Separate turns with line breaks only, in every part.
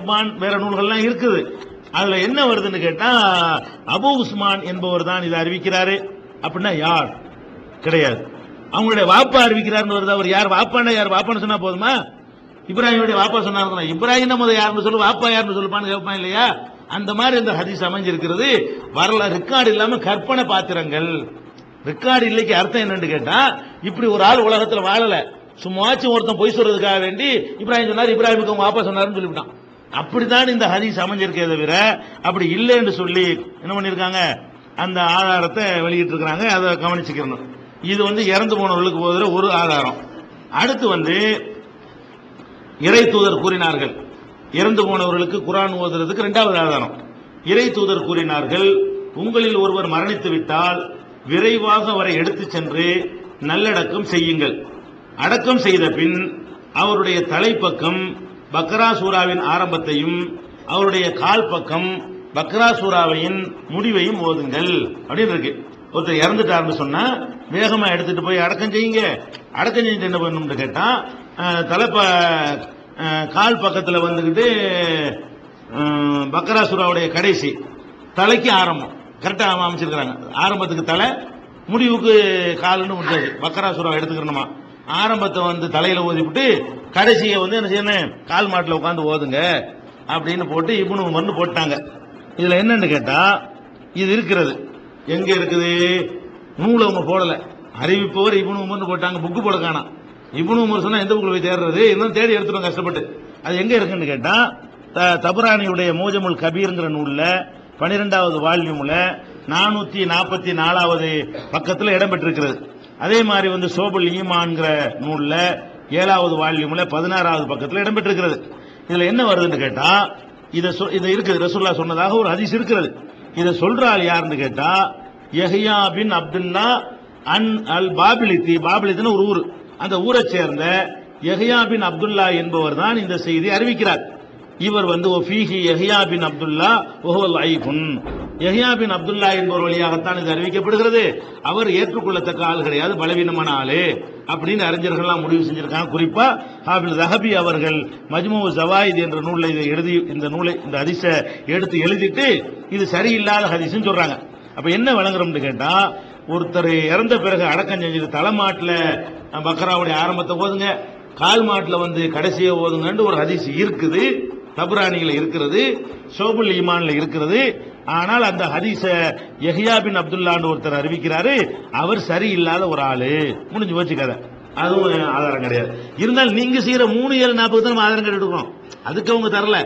ஹிப்பான் வேற நூல்கள்லாம் இருக்குது. அதுல என்ன வருதுன்னு கேட்டா அபூ உஸ்மான் என்பவர் தான் இதை அறிவிக்கிறாரு. அப்படின்னா யார்? கிடையாது. அவங்களுடைய வாப்பா அறிவிக்கிறார்னு வருது. அவர் யார்? வாப்பான்னா யார்? வாப்பான்னு சொன்னா போதுமா? இப்ராஹிமுடைய வாப்பா சொன்னார். இப்ராஹிம் முதல் யாருன்னு சொல்லு, வாப்பா யாருன்னு சொல்லுப்பான்னு கேட்பான் இல்லையா? அந்த மாதிரி இந்த ஹதீஸ் அமைஞ்சிருக்கிறது. வரலாறு ரெக்கார்டு இல்லாம கற்பனை பாத்திரங்கள். ரெக்கார்டு இல்லைக்கு அர்த்தம் என்னன்னு கேட்டா, இப்படி ஒரு ஆள் உலகத்துல வாழல, சும்மாச்சும் ஒருத்தன் பொய் சொல்றதுக்காக வேண்டி இப்ராஹிம் சொன்னார், இப்ராஹிமுக்கு அவங்க வாப்பா சொன்னாருன்னு சொல்லிவிட்டான். அப்படித்தான் இந்த ஹதீஸ் அமைஞ்சிருக்கே தவிர அப்படி இல்லை என்று சொல்லி என்ன பண்ணிருக்காங்க, அந்த ஆதாரத்தை வெளியிட்டு இருக்காங்க. அதை கவனிச்சுக்கணும். இது இறந்து போனவர்களுக்கு போகிற ஒரு ஆதாரம். அடுத்து இறை தூதர் கூறினார்கள், இறந்து போனவர்களுக்கு குர்ஆன் ஓதுறதுக்கு இரண்டாவது ஆதாரம். இறை தூதர் கூறினார்கள், உங்களில் ஒருவர் மரணித்து விட்டால் விரைவாக அவரை எடுத்துச் சென்று நல்லடக்கம் செய்யுங்கள். அடக்கம் செய்த பின் அவருடைய தலைப்பக்கம் பக்ரா சூராவின் ஆரம்பத்தையும் அவருடைய கால் பக்கம் பக்ரா சூராவின் முடிவையும் ஓதுங்கள் அப்படின்னு இருக்கு. ஒருத்தர் இறந்துட்டாருன்னு சொன்னா வேகமா எடுத்துட்டு போய் அடக்கம் செய்யுங்க. அடக்கம் செஞ்சு என்ன பண்ணணும்னு கேட்டா, கால் பக்கத்துல பக்ரா சூராவுடைய கடைசி தலைக்கு ஆரம்பம் கரெக்டா அமைச்சிருக்கிறாங்க. ஆரம்பத்துக்கு தலை, முடிவுக்கு கால்னு முடியாது. பக்ரா சூரா எடுத்துக்கணுமா, ஆரம்பத்தை தலையில ஓதிவிட்டு கடைசியை என்ன செய்யணும், கால் மாட்டில் உட்காந்து ஓதுங்க அப்படின்னு போட்டு இப்னு உமர்னு போட்டாங்க. இதுல என்னன்னு கேட்டா, இது இருக்கிறது எங்க இருக்குது, நூலை அவங்க போடல. அறிவிப்பவர் இப்னு உமர்னு போட்டாங்க, புக்கு போட காணாம். இப்னு உமர் சொன்னா எந்த புக்கில் போய் தேடுறது, இன்னும் தேடி எடுத்துடும் கஷ்டப்பட்டு. அது எங்க இருக்குன்னு கேட்டா, தபரானியுடைய மோஜமுல் கபீர்ங்கிற நூல்ல 12வது வால்யூம்ல 444வது பக்கத்தில் இடம்பெற்றிருக்கிறது. அதே மாதிரி சோபுல் ஈமான்ங்கிற நூல்ல 7வது வால்யூம்ல 16வது பக்கத்தில் இடம்பெற்றிருக்கிறது. இதுல என்ன வருதுன்னு கேட்டா, இது இருக்குது, ரசூலுல்லாஹ் சொன்னதாக ஒரு ஹதீஸ் இருக்கிறது. இதை சொல்றாள் யாருன்னு கேட்டா, யஹ்யா பின் அப்துல்லா அன் அல் பாபிலித்தி. பாபிலித்தின்னு ஒரு ஊர், அந்த ஊரை சேர்ந்த யஹ்யா பின் அப்துல்லா என்பவர் தான் இந்த செய்தி அறிவிக்கிறார். இவர் ஒஃபீஹி யஹ்யா பின் அப்துல்லா வஹுவல் ஐஃபுன். யஹ்யா பின் அப்துல்லா என்பவர் வழியாகத்தான் இது அறிவிக்கப்படுகிறது. அவர் ஏற்றுக்கொள்ளத்தக்க ஆள் கிடையாது, பலவீனமான ஆளு அப்படின்னு அறிஞர்கள்லாம் முடிவு செஞ்சிருக்காங்க. குறிப்பா ஹாஃபிஸ் ஸஹபி அவர்கள் மஜ்மூ ஸவாயித் என்ற நூலை இந்த ஹதீஸை எடுத்து எழுதிட்டு இது சரியில்லாத ஹதீஸ்னு சொல்றாங்க. அப்ப என்ன விளங்குறோம்னு கேட்டா, ஒருத்தர் இறந்த பிறகு அடக்கம் செஞ்சது தலைமாட்டில் பக்ராவுடைய ஆரம்பத்தை ஓதுங்க, கால் மாட்டில் கடைசியை ஓதுங்கன்னு ஒரு ஹதீஸ் இருக்குது. தபரானியில இருக்கிறது, ஷோபுல் ஈமான்ல இருக்கிறது. ஆனால் அந்த ஹதீஸ யஹ்யா பின் அப்துல்லான்னு ஒருத்தர் அறிவிக்கிறாரு, அவர் சரியில்லாத ஒரு ஆளு. முடிஞ்சு போச்சு கதை. அதுவும் ஆதாரம் கிடையாது. இருந்தாலும் நீங்க செய்யற 3-7-40 தான் ஆதாரம் கேட்டுக்கிறோம். அதுக்கு அவங்க தரல.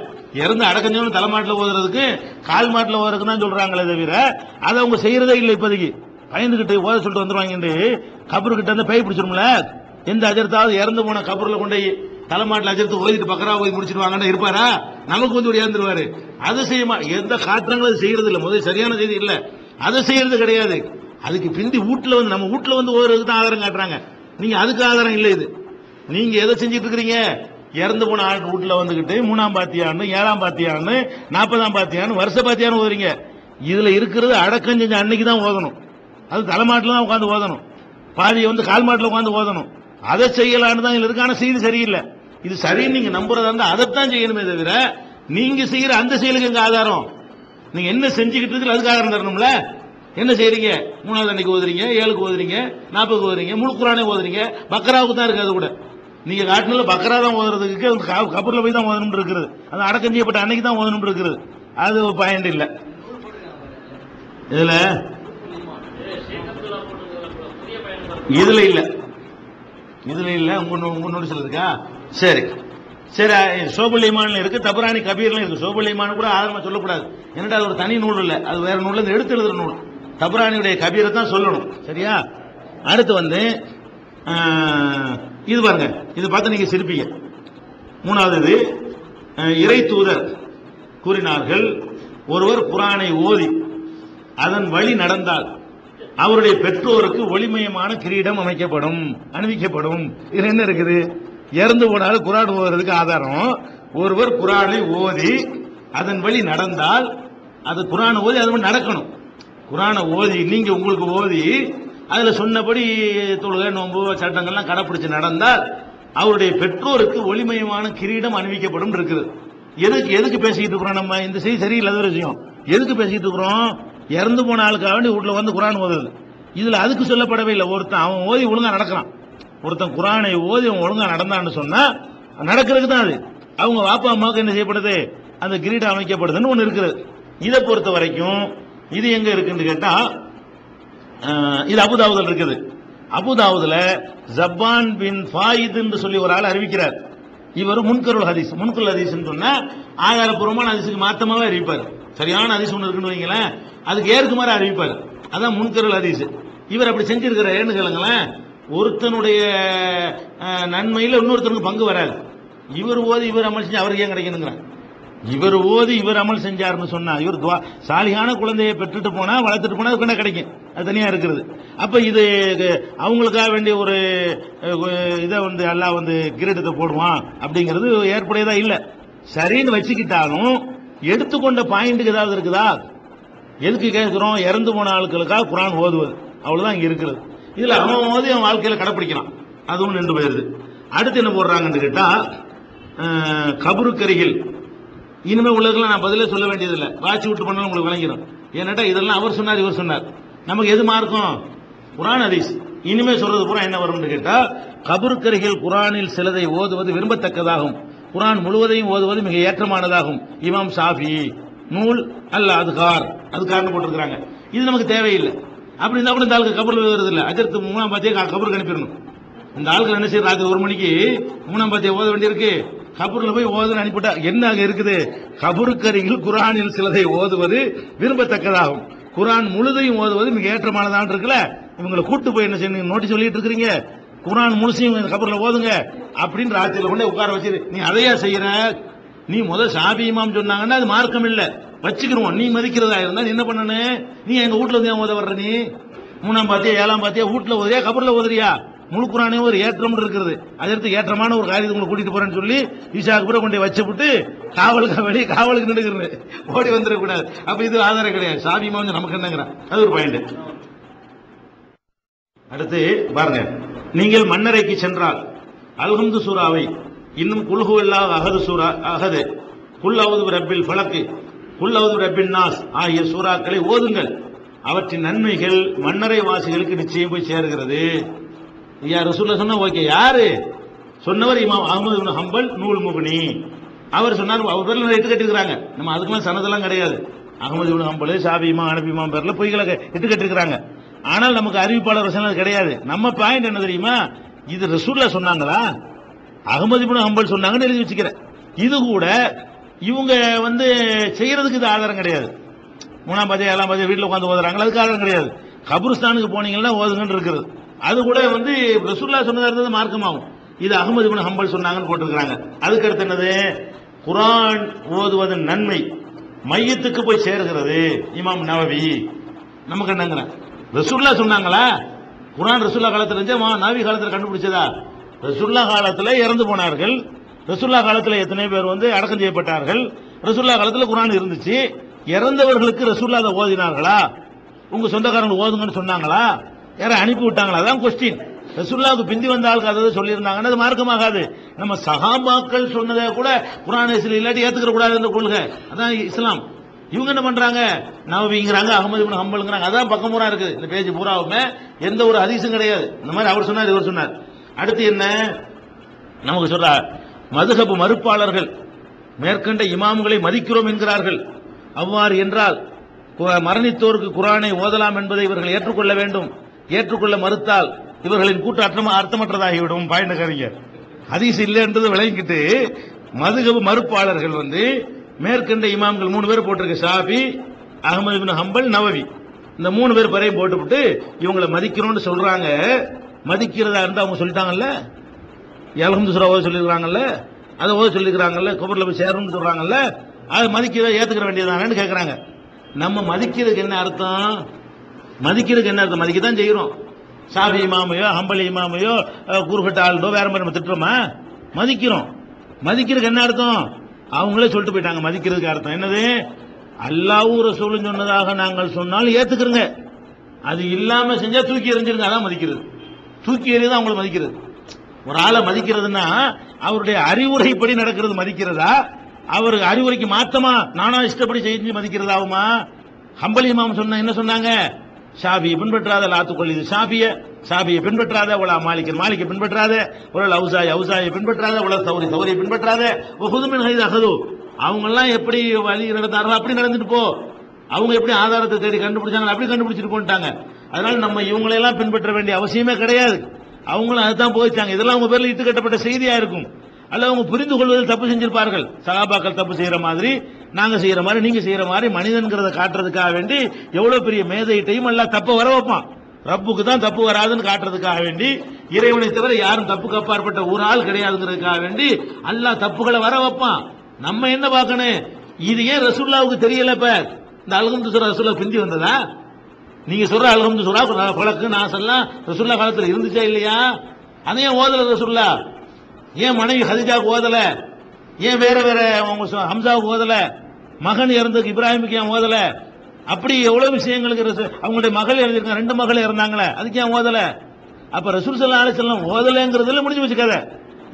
இறந்து அடக்கஞ்சவன் தலைமாட்டில் ஓதுறதுக்கு கால் மாட்டில் ஓதுறதுக்கு தான் சொல்றாங்களே தவிர அதை அவங்க செய்யறதே இல்லை. இப்போதைக்கு பயந்துகிட்டு ஓத சொல்லிட்டு வந்துருவாங்க. கபரு கிட்ட பேய் பிடிச்சிரும்ல, எந்த அஜர்த்தாவது இறந்து போன கபூர்ல கொண்டு தலைமாட்டில் அஜர்த்து ஓதிட்டு பக்கரா ஓதி முடிச்சிருவாங்கன்னு இருப்பாரா? நமக்கு இறந்துருவாரு. அது செய்யுமா, எந்த காற்றங்களும் அது செய்யறது இல்லை. முதல் சரியான செய்தி இல்ல, அதை செய்யறது கிடையாது. அதுக்கு பிந்தி வீட்டுல நம்ம வீட்டுல ஓதுறதுக்கு தான் ஆதாரம் காட்டுறாங்க. நீங்க அதுக்கு ஆதாரம் இல்லை. இது நீங்க எதை செஞ்சிட்டு இருக்கிறீங்க, இறந்து போன ஆள் வீட்டுல 3ஆம் பாத்தியான்னு 7ஆம் பாத்தியான்னு 40ஆம் பாத்தியான்னு வருஷ பாத்தியான்னு ஓதுறீங்க. இதுல இருக்கிறது அடக்கம் செஞ்ச அன்னைக்கு தான் ஓதணும். அது தலைமாட்டில் தான் உட்காந்து ஓதணும். பாதியை கால் மாட்டில் உட்காந்து ஓதணும். அதை செய்யலான்னு தான் இதுல இருக்கான செய்தி சரியில்லை. இது சரின்னு நீங்க நம்புறதா இருந்தா அதைத்தான் செய்யணுமே தவிர நீங்க செய்யற அந்த செயலுக்கு எங்க ஆதாரம்? நீங்க என்ன செஞ்சுக்கிட்டு இருக்கு அதுக்கு ஆதாரம் தரணும்ல. என்ன செய்யறீங்க, 3வது அன்னைக்கு ஓதுறீங்க, 7க்கு ஓதுறீங்க, 40க்கு ஓதுறீங்க, முழு குர்ஆனே ஓதுறீங்க. பக்ராவுக்கு தான் இருக்கு. அது கூட நீங்க காட்டினால பக்ரா தான் ஓதுறதுக்கு கபூர்ல போய் தான் ஓதணும் இருக்கிறது. அது அடக்கம் செய்யப்பட்ட அன்னைக்கு தான் ஓதணும் இருக்கிறது. அது பாயிண்ட் இல்ல இதுல. இதுல இல்ல, இதுல இல்ல. உங்க நோட்டீஸ்ல இருக்கா? சரி சரி. ஷோபுல் ஈமான்ல இருக்கு, தபரானி கபீர்ல இருக்கு. ஷோபுல் ஈமான் கூட ஆதாரமா சொல்லக்கூடாது. என்னடா அது ஒரு தனி நூல் இல்ல, அது வேற நூல்ல இருந்து எடுத்து எழுதுற நூல். தபரானியுடைய கபீரை தான் சொல்லணும். சரியா? அடுத்து இது பாருங்க, இது பார்த்து நீங்க சிரிப்பீங்க. 3வது இறை தூதர் கூறினார்கள், ஒருவர் குர்ஆனை ஓதி அதன் வழி நடந்தால் அவருடைய பெற்றோருக்கு ஒளிமயமான கிரீடம் அமைக்கப்படும், அணிவிக்கப்படும். இது என்ன இருக்குது? இறந்து போனாலும் குர்ஆன் ஓதுறதுக்கு ஆதாரம். ஒருவர் குர்ஆனை ஓதி அதன் வழி நடந்தால், அது குர்ஆனை ஓதி அது நடக்கணும். குர்ஆனை ஓதி நீங்க உங்களுக்கு ஓதி அதுல சொன்னபடி தொழுகை நோன்பு சட்டங்கள்லாம் கடைப்பிடிச்சு நடந்தால் அவருடைய பெற்றோருக்கு ஒளிமயமான கிரீடம் அணிவிக்கப்படும் இருக்குது. எதுக்கு பேசிக்கிட்டு இருக்கிறோம்? நம்ம இந்த செய்தி சரியில்லை, அது ஒரு விஷயம். எதுக்கு பேசிக்கிட்டு இருக்கிறோம்? இறந்து போன ஆளுக்காக வேண்டி வீட்டுல வந்து குரான் ஓதுது. இதுல அதுக்கு சொல்லப்படவே இல்லை. ஒருத்தன் அவன் ஓதி ஒழுங்கா நடக்கிறான், ஒருத்தன் குரானை ஓதி அவன் ஒழுங்கா நடந்தான்னு சொன்னா நடக்கிறதுக்கு தான் அது. அவங்க வாப்பா அம்மாவுக்கு என்ன செய்யப்படுது? அந்த கிரீடம் அமைக்கப்படுதுன்னு ஒண்ணு இருக்குது. இதை பொறுத்த வரைக்கும் இது எங்க இருக்குன்னு கேட்டா, இது அபுதாவுதுல இருக்குது. அபுதாவுதுல ஜப்பான் பின் ஃபாயித் என்று சொல்லி ஒரு ஆள் அறிவிக்கிறார். இவர் முன்கருள் ஹதீஸ், முன்கருள் ஹதீஸ் சொன்னா ஆதாரப்பூர்வமான ஹதீஸுக்கு மாத்தமாவே அறிவிப்பார். சரியான ஹதீஸ் ஒன்று இருக்குன்னு வைங்களேன், அதுக்கு ஏற்குமாறு அறிவிப்பார். அதான் முன்கருள் ஹதீஸ். இவர் அப்படி செஞ்சிருக்கிற ஏன்னு கேளுங்களேன், ஒருத்தனுடைய நன்மையில இன்னொருத்தனுக்கு பங்கு வராது. இவர் ஓதி இவர் அமல் செஞ்சு அவருக்கு ஏன் கிடைக்கணுங்கிறான். இவர் ஓதி இவர் அமல் செஞ்சாருன்னு சொன்னா, இவர் சாலியான குழந்தையை பெற்றுட்டு போனா வளர்த்துட்டு போனா அது கிடைக்கும், அது தனியா இருக்கிறது. அப்ப இது அவங்களுக்காக வேண்டிய ஒரு இதை வந்து எல்லாம் வந்து கிரீடத்தை போடுவான் அப்படிங்கிறது ஏற்புடையதா இல்ல. சரின்னு வச்சுக்கிட்டாலும் எடுத்துக்கொண்ட பாயிண்ட்டுக்கு ஏதாவது இருக்குதா? எதுக்கு கேட்கிறோம்? இறந்து போன ஆட்களுக்காக குரான் ஓதுவது, அவ்வளவுதான் இங்க இருக்கிறது. இதுல அவன் ஓதி அவன் வாழ்க்கையில கடைப்பிடிக்கிறான், அதுவும் நின்று போயிருது. அடுத்து என்ன போடுறாங்கன்னு கேட்டா, கபருக்கரிகள். இனிமே உள்ளதுக்கெல்லாம் நான் பதிலே சொல்ல வேண்டியதில்லை, வாட்சி விட்டு பண்ணாலும் உங்களுக்கு விளங்கிடும். ஏன்னாட்டா இதெல்லாம் அவர் சொன்னார் இவர் சொன்னார், நமக்கு எது மார்க்கம்? குரான் ஹதீஸ். இனிமே சொல்றது பூரா என்ன வரும்னு கேட்டா, கபருக்கரிகள் குரானில் சிலதை ஓதுவது விரும்பத்தக்கதாகும், குரான் முழுவதையும் ஓதுவது மிக ஏற்றமானதாகும். இமாம் ஷாஃபி நூல் அல்ல அதுக்காரன்னு போட்டிருக்கிறாங்க. இது நமக்கு தேவையில்லை. அப்படி இருந்தா கூட இந்த ஆளுக்கு கபூர்ல வருது இல்லை, அஜர்த்து 3ஆம் பாத்தியை கபருக்கு அனுப்பிடணும். இந்த ஆளுக்கு என்ன செய்ய, ராத்திரி 1 மணிக்கு 3ஆம் பாத்தியை ஓத வேண்டியிருக்கு, கபூர்ல போய் ஓதுன்னு அனுப்பிட்டா என்ன அங்க இருக்குது? கபருக்கரிகள் குரானில் சிலதை ஓதுவது விரும்பத்தக்கதாகும், குரான் முழுதையும் ஓதுவது மிக ஏற்றமானதான் இருக்குல்ல. இவங்களை கூட்டு போய் என்ன செய்ய நோட்டீஸ் சொல்லிட்டு இருக்கிறீங்க, குரான் முழுசையும் கபூர்ல ஓதுங்க அப்படின்னு ராத்திரில கொண்டு உட்கார வச்சு நீ அதையா செய்யற? நீ முதல் ஷாஃபி இமாம் சொன்னாங்கன்னா அது மார்க்கம் இல்ல, வச்சுக்கிறோம். நீ மதிக்கிறதா இருந்தா நீ என்ன பண்ணனு? நீ எங்க வீட்டுல வந்து ஓத வர்ற? நீ 3ஆம் பாத்தியா 7ஆம் பாத்தியா வீட்டுல ஓதுறியா கபர்ல ஓதுறியா? முழு குரானே ஒரு ஏற்றம் இருக்குது, அதற்கு ஏற்றமான ஒரு காரியத்தை உங்களை கூட்டிட்டு போறேன்னு சொல்லி ஈஷாக்கு கூட கொண்டு வச்சுவிட்டு காவலுக்கு நின்றுக்கிறது, ஓடி வந்துடக்கூடாது. அப்ப இது ஆதாரம் கிடையாது. ஷாஃபி இமாம் நமக்கு என்னங்கிறான், அது ஒரு பாயிண்ட். அடுத்து பாருங்க, நீங்கள் மன்னரைக்கு சென்றால் அல்ஹம்து சூராவை இன்னும் குல்ஹுவல்லாஹ் அஹது சூரா அஹது குல் அவுது ரப்பில் ஃபலக் குல் அவுது ரப்பின் நாஸ் ஆகிய சூறாக்களை ஓதுங்கள், அவற்றின் நன்மைகள் மன்னரை வாசிகளுக்கு நிச்சயம் போய் சேருகிறது. யார் ரசூலுல்லாஹ் சொன்னா ஓகே. யாரு சொன்னவர்? இமாம் அஹ்மது இப்னு ஹம்பல் நூல் முக்னி. அவர் சொன்னார், அவர் பேர்ல இட்டு கட்டிருக்கிறாங்க. நம்ம அதுக்கெல்லாம் சனதெல்லாம் கிடையாது. அஹ்மது இப்னு ஹம்பல் ஷாஃபி இமாம் ஹனபி இமாம் பேர்ல பொய்களை இட்டு கட்டிருக்கிறாங்க. ஆனால் நமக்கு அறிவிப்பாளர் வசனம் அது கிடையாது. நம்ம பாயிண்ட் என்ன தெரியுமா? இது ரசூலுல்லாஹ் சொன்னாங்களா, அஹ்மது இப்னு ஹம்பல் சொன்னாங்கன்னு எழுதி வச்சுக்கிறேன். இது கூட இவங்க வந்து செய்யறதுக்கு இது ஆதாரம் கிடையாது. 3ஆம் பாத்தியா 7ஆம் பாத்தியா வீட்டில் உட்காந்து ஓதுறாங்க, அதுக்கு ஆதாரம் கிடையாது. கபருஸ்தானுக்கு போனீங்கன்னா ஓதுங்கன்னு இருக்கிறது. அது கூட வந்து ரசூலுல்லாஹ் சொன்னதா இருந்தது மார்க்கமாகும். இது அஹ்மது இப்னு ஹம்பல் சொன்னாங்கன்னு போட்டிருக்காங்க. அதுக்கு அடுத்து என்னது? குரான் ஓதுவதன் நன்மை மையத்துக்கு போய் சேருகிறது. இமாம் நவவி. நமக்கு என்னங்கிற ரசூலுல்லாஹ் சொன்னாங்களா? குரான் ரசூலுல்லாஹ் காலத்துல இருந்துச்சா நபி காலத்துல கண்டுபிடிச்சதா? ரசூலுல்லாஹ் காலத்துல இறந்து போனார்கள், ரசூலுல்லாஹ் காலத்துல எத்தனை பேர் வந்து அடக்கம் செய்யப்பட்டார்கள், ரசூலுல்லாஹ் காலத்துல குரான் இருந்துச்சு. இறந்தவர்களுக்கு ரசூலுல்லாஹ் அதை ஓதினார்களா? உங்க சொந்தக்காரங்க ஓதுங்கன்னு சொன்னாங்களா? யாரை அனுப்பி விட்டாங்களா? அதான் கொஸ்டின். ரசூலுல்லாஹ்வுக்கு பிந்தி வந்த ஆளுக்கு அதை சொல்லியிருந்தாங்கன்னா அது மார்க்கமாகாது. நம்ம சஹாபாக்கள் சொன்னதை கூட குரான் இல்லாட்டி ஏத்துக்கிற கூடாது என்ற கொள்கை, அதான் இஸ்லாம். இவங்க என்ன பண்றாங்க? நவவிங்கிறாங்க, அஹ்மது இப்னு ஹம்பல்ங்கறாங்க. அதான் பக்கம் பூரா இருக்குது. இந்த பேஜ் பூராவுமே எந்த ஒரு ஹதீஸும் கிடையாது. இந்த மாதிரி அவர் சொன்னார் இவர் சொன்னார். அடுத்து என்ன நமக்கு சொல்ற? மதுஹப் மறுப்பாளர்கள் மேற்கண்ட இமாம்களை மதிக்கிறோம் என்கிறார்கள். அவ்வாறு என்றால் மரணித்தோருக்கு குரானை ஓதலாம் என்பதை இவர்கள் ஏற்றுக்கொள்ள வேண்டும். ஏற்றுக்கொள்ள மறுத்தால் இவர்களின் கூட்டு அர்த்தமற்றதாகிவிடும். பாயிண்ட் ஹதீஸ் இல்லை என்றது விளங்கிட்டு மதுஹப் மறுப்பாளர்கள் வந்து மேற்கண்ட இமாம்கள் 3 பேர் போட்டிருக்கு, ஷாஃபி, அஹ்மது இப்னு ஹம்பல், நவவி. இந்த 3 பேர் பரையும் போட்டுவிட்டு இவங்களை மதிக்கிறோம்னு சொல்றாங்க. மதிக்கிறதா இருந்தா அவங்க சொல்லிட்டாங்கல்ல, அல்ஹம்து சூரா ஓத சொல்லிருக்காங்கல்ல, அதை ஓத சொல்லிருக்காங்கல்ல, கபர்ல போய் சேரணும்னு சொல்றாங்கல்ல, அது மதிக்கிறத ஏத்துக்கிற வேண்டியதானு கேட்கறாங்க. நம்ம மதிக்கிறதுக்கு என்ன அர்த்தம்? மதிக்கிறதுக்கு என்ன அர்த்தம்? மதிக்கத்தான் செய்யறோம். ஷாஃபி இமாமையோ ஹம்பலி இமாமையோ கூறுகட்ட ஆளுடோ வேற மாதிரி நம்ம திட்டுறோமா? மதிக்கிறோம். மதிக்கிறதுக்கு என்ன அர்த்தம்? அவங்களே சொல்லிட்டு போயிட்டாங்க. மதிக்கிறதுக்கு அர்த்தம் என்னது? அல்லாஹ்வும் ரசூலும் சொன்னதாக நாங்கள் சொன்னால் ஏத்துக்கிறங்க, அது இல்லாம செஞ்சா தூக்கி எறிஞ்சிருங்க. அதான் மதிக்கிறது. தூக்கி எறியதான் அவங்களை மதிக்கிறது. ஒரு ஆளை மதிக்கிறதுனா அவருடைய அறிவுரைப்படி நடக்கிறது மதிக்கிறதா, அவர் அறிவுரைக்கு மாத்தமா நானா இஷ்டப்படி செஞ்சு மதிக்கிறதாகுமா? ஹம்பலி இமாம் சொன்ன என்ன சொன்னாங்க? ஷாபியை பின்பற்றாத லாத்துக்கொள்ளி ஷாபியை பின்பற்றாத உலா மாலிக்கை பின்பற்றாத உலல் அவுசாயை பின்பற்றாத உலல் தௌரியை பின்பற்றாத ஹுதுமின் ஹைது அகது. அவங்க எல்லாம் எப்படி வழி நடந்தாரோ அப்படி நடந்துட்டு போ. அவங்க எப்படி ஆதாரத்தை தேடி கண்டுபிடிச்சாங்க அப்படி கண்டுபிடிச்சிட்டு போட்டாங்க. அதனால நம்ம இவங்களெல்லாம் பின்பற்ற வேண்டிய அவசியமே கிடையாது. அவங்களும் அதுதான் போயிச்சாங்க. இதெல்லாம் அவங்க பேர்ல இட்டு கட்டப்பட்ட செய்தியா இருக்கும். அல்ல அவங்க புரிந்து கொள்வதில் தப்பு செஞ்சிருப்பார்கள். சகாபாக்கள் தப்பு செய்யற மாதிரி நாங்க செய்யற மாதிரி நீங்க செய்யற மாதிரி மனிதன்கிறத காட்டுறதுக்காக வேண்டி எவ்வளவு பெரிய மேதையிட்டையும் எல்லாம் தப்பு வர வைப்பான். ரப்புக்கு தான் தப்பு வராதுன்னு காட்டுறதுக்காக வேண்டி, இறைவனை தவிர யாரும் தப்புக்கு அப்பாற்பட்ட ஒரு ஆள் கிடையாதுங்கிறதுக்காக வேண்டி அல்லாஹ் தப்புகளை வர வைப்பான். நம்ம என்ன பார்க்கணும்? இது ஏன் ரசூலுல்லாவுக்கு தெரியல? இப்ப இந்த அல்ஹம்து சூரா ரசூலுல்லா பிந்தி வந்ததா? நீங்க சொல்ற அல்ஹம்து சூரா பழக்கு நாசெல்லாம் ரசூலுல்லாஹ் காலத்துல இருந்துச்சா இல்லையா? அதையும் ஓதல ரசூலுல்லாஹ். ஏன் மனைவி ஹதீஜாவுக்கு ஓதல? ஏன் வேற ஹம்சாவுக்கு ஓதல? மகன் இறந்ததுக்கு இப்ராஹிமுக்கு ஏன் ஓதல? அப்படி எவ்வளவு விஷயங்களுக்கு அவங்களுடைய மகள் இறந்திருக்காங்க, 2 மகள் இறந்தாங்களே, அதுக்கு ஏன் ஓதல? அப்ப ரசூல் ஸல்லல்லாஹு அலைஹி வஸல்லம் ஓதலைங்கிறதுல முடிஞ்சு வச்சுக்காத.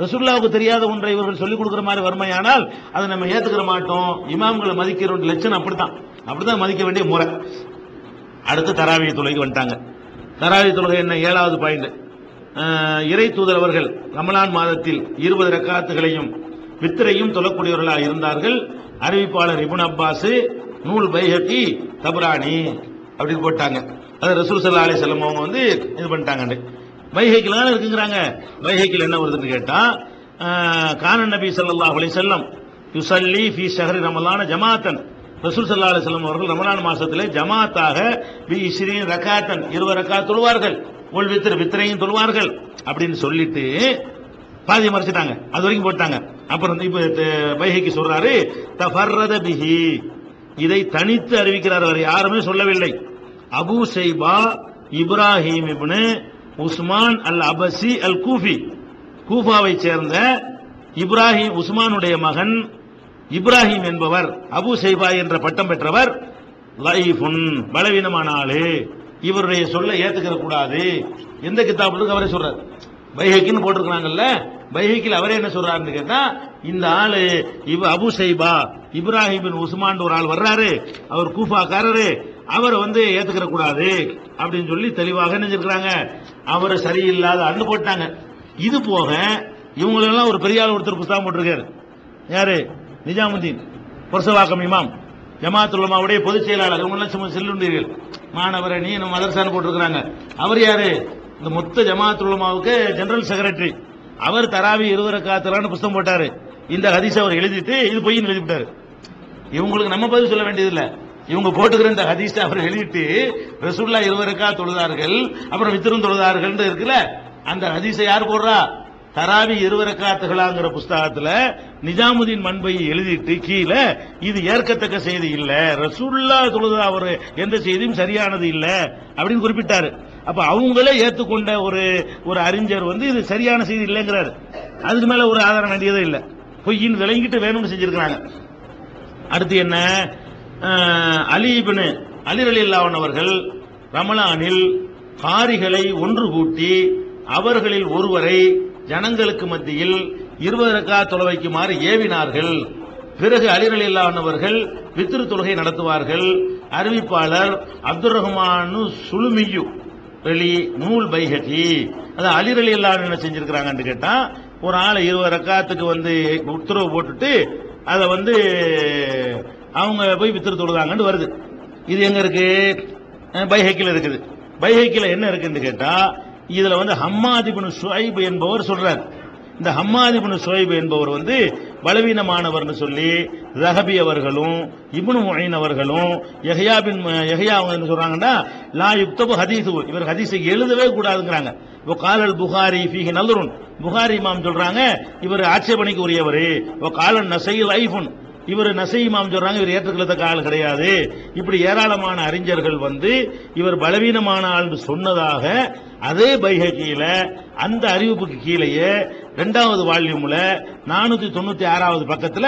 ரசூலுல்லாஹ்வுக்கு தெரியாத ஒன்றை இவர்கள் சொல்லிக் கொடுக்கிற மாதிரி வறுமையானால் அதை நம்ம ஏத்துக்கிற மாட்டோம். இமாம்களை மதிக்கிற லட்சணம் அப்படித்தான் மதிக்க வேண்டிய முறை. அடுத்து தராவி தொழுகைக்கு வந்துட்டாங்க. தராவி தொழுகை என்ன? 7வது பாயிண்ட். இறை தூதர் அவர்கள் ரமலான் மாதத்தில் 20 ரக்காத்துகளையும் வித்திரையும் தொழக்கூடியவர்களாக இருந்தார்கள். அறிவிப்பாளர் இப்னு அப்பாஸ், நூல் பைஹகி, தபரானி அப்படி போட்டாங்க. அது ரசூல் ஸல்லல்லாஹு அலைஹி வஸல்லம் அவங்க வந்து இது பண்ணிட்டாங்க. பைஹகில தான் இருக்குங்கறாங்க. பைஹகில என்ன வருதுன்னு கேட்டா, கான நபி ஸல்லல்லாஹு அலைஹி வஸல்லம் யுஸல்லி ஃபீ ஷஹ்ரி ரமலான் ஜமாஅத்தன். ரசூல் ஸல்லல்லாஹு அலைஹி வஸல்லம் அவர்கள் ரமலான் மாசத்திலே ஜமாத்தாக பி 20 ரக்காத்தன் 20 ரக்காத் தொழுவார்கள். ஒல் வித்திரையும் தொழுவார்கள் அப்படின்னு சொல்லிட்டு பாதி மறைச்சிட்டாங்க. அது வரைக்கும் போட்டாங்க. அப்புறம் இப்ப பைஹகி சொல்றாரு, தஃபர்ரத பிஹி, இதை தனித்து அறிவிக்கிறார், அவர் யாருமே சொல்லவில்லை. அபூ ஷைபா இப்ராஹிம் இப்னு உஸ்மான் அல் அபசி அல் கூஃபி, கூஃபாவை சேர்ந்த இப்ராஹிம், உஸ்மானுடைய மகன் இப்ராஹிம் என்பவர், அபூ ஷைபா என்ற பட்டம் பெற்றவர், லைஃபுன், பலவீனமான ஆளு, இவருடைய சொல்ல ஏத்துக்கிற கூடாது. எந்த கிதாபுக்கு அவரே சொல்றாரு. பைஹகின்னு போட்டிருக்காங்கல்ல, பைஹகில் அவரே என்ன சொல்றாருன்னு கேட்டா, இந்த ஆளு அபூ ஷைபா இப்ராஹிம் பின் உஸ்மான் ஒரு ஆள் வர்றாரு, அவர் கூஃபாக்காரரு, அவரை வந்து ஏத்துக்கிற கூடாது அப்படின்னு சொல்லி தெளிவாக நினைச்சிருக்கிறாங்க. அவரை சரியில்லாத அண்ணு போட்டாங்க. இது போக இவங்களெல்லாம் ஒரு பெரிய ஆள் ஒருத்தர் புத்தகம் போட்டிருக்காரு. யாரு? நிஜாமுதீன் பொர்சவாக்கம் இமாம், ஜமாஅத்துல் உலமாவுடைய பொதுச் செயலாளர். இவங்க சும்மா செல்லுண்டீர்கள் மாணவரை நீ நம்ம மதரசான்னு போட்டிருக்கிறாங்க. அவர் யாரு? இந்த மொத்த ஜமாஅத்துல் உலமாவுக்கு ஜெனரல் செக்ரட்டரி. அவர் தராவி 20 ரக்காத்துலான்னு புத்தகம் போட்டாரு. இந்த ஹதீஸ் அவர் எழுதிட்டு இது பொய்ன்னு எழுதிவிட்டாரு. இவங்களுக்கு நம்ம பதில் சொல்ல வேண்டியதில்லை. இவங்க போட்டுக்கிற இந்த ஹதீஸ் அவர் எழுதிட்டு ரசூலுல்லாஹ் 20 ரக்காத் தொழுதார்கள், அப்புறம் வித்ரும் தொழுதார்கள் இருக்குல்ல, அந்த ஹதீஸை யார் போடுறா? தராவி 20 ரக்காத்துகளாங்கிற புஸ்தகத்துல நிஜாமுதீன் மன்பையை எழுதிட்டு கீழே இது ஏற்கத்தக்க செய்தி இல்ல, ரசூலுல்லாஹ் தொழுதா அவர் எந்த செய்தியும் சரியானது இல்ல அப்படின்னு குறிப்பிட்டாரு. அப்ப அவங்களே ஏத்துக்கொண்ட ஒரு அறிஞர் வந்து இது சரியான செய்தி இல்லைங்கிறாரு. அதுக்கு மேல ஒரு ஆதாரம் வேண்டியதே இல்லை. பொய்யின் விளங்கிட்டு வேணும்னு செஞ்சிருக்கிறாங்க. அடுத்து என்ன? அலி ரலியல்லாஹு அன்ஹு அவர்கள் ரமலானில் காரிகளை ஒன்று கூட்டி அவர்களில் ஒருவரை ஜனங்களுக்கு மத்தியில் 20 ரக்காத் தொழ வைக்குமாறு ஏவினார்கள். பிறகு அலி ரலியல்லாஹு அன்ஹு அவர்கள் வித்ர் தொழுகை நடத்துவார்கள். அறிவிப்பாளர் அப்துர் ரஹ்மான் சுலுமியு வெளி நூல் பைஹகி. அது அலி ரலியல்லாஹு அன்ஹு என்ன செஞ்சிருக்கிறாங்கன்னு கேட்டா, ஒரு ஆளை 20 ரக்காத்துக்கு வந்து உத்தரவு போட்டுட்டு அதை வந்து அவங்க போய் வித்ர் தொழுதாங்கன்னு வருது. இது எங்க இருக்கு? பைஹகில இருக்குது. பைஹகில என்ன இருக்குன்னு கேட்டா, இதுல வந்து ஹம்மாத் இப்னு ஷுஐப் என்பவர் சொல்றார். இந்த ஹம்மாத் இப்னு ஷுஐப் என்பவர் வந்து பலவீனமானவர்னு சொல்லி ஸஹபி அவர்களும் இப்னு முயின் அவர்களும் யஹ்யா அவங்க என்ன சொல்றாங்கன்னா, லா யுக்தபு ஹதீஸு, இவர் ஹதீஸை எழுதவே கூடாதுங்கறாங்க. வ காலல் புகாரி ஃபீஹி நல்ருன், புகாரி இமாம் சொல்றாங்க இவர் ஆட்சேபனைக்கு உரியவர். வ காலன் நஸை லைஃபுன், இவர் நஸை இமாம் சொல்றாங்க இவர் ஏற்றுக்கொள்ளத்தக்க ஆள் கிடையாது. இப்படி ஏராளமான அறிஞர்கள் வந்து இவர் பலவீனமான ஆள் சொன்னதாக அதே பைஹகியில அந்த அறிவிப்புக்கு கீழேயே 2வது வால்யூம்ல 496வது பக்கத்துல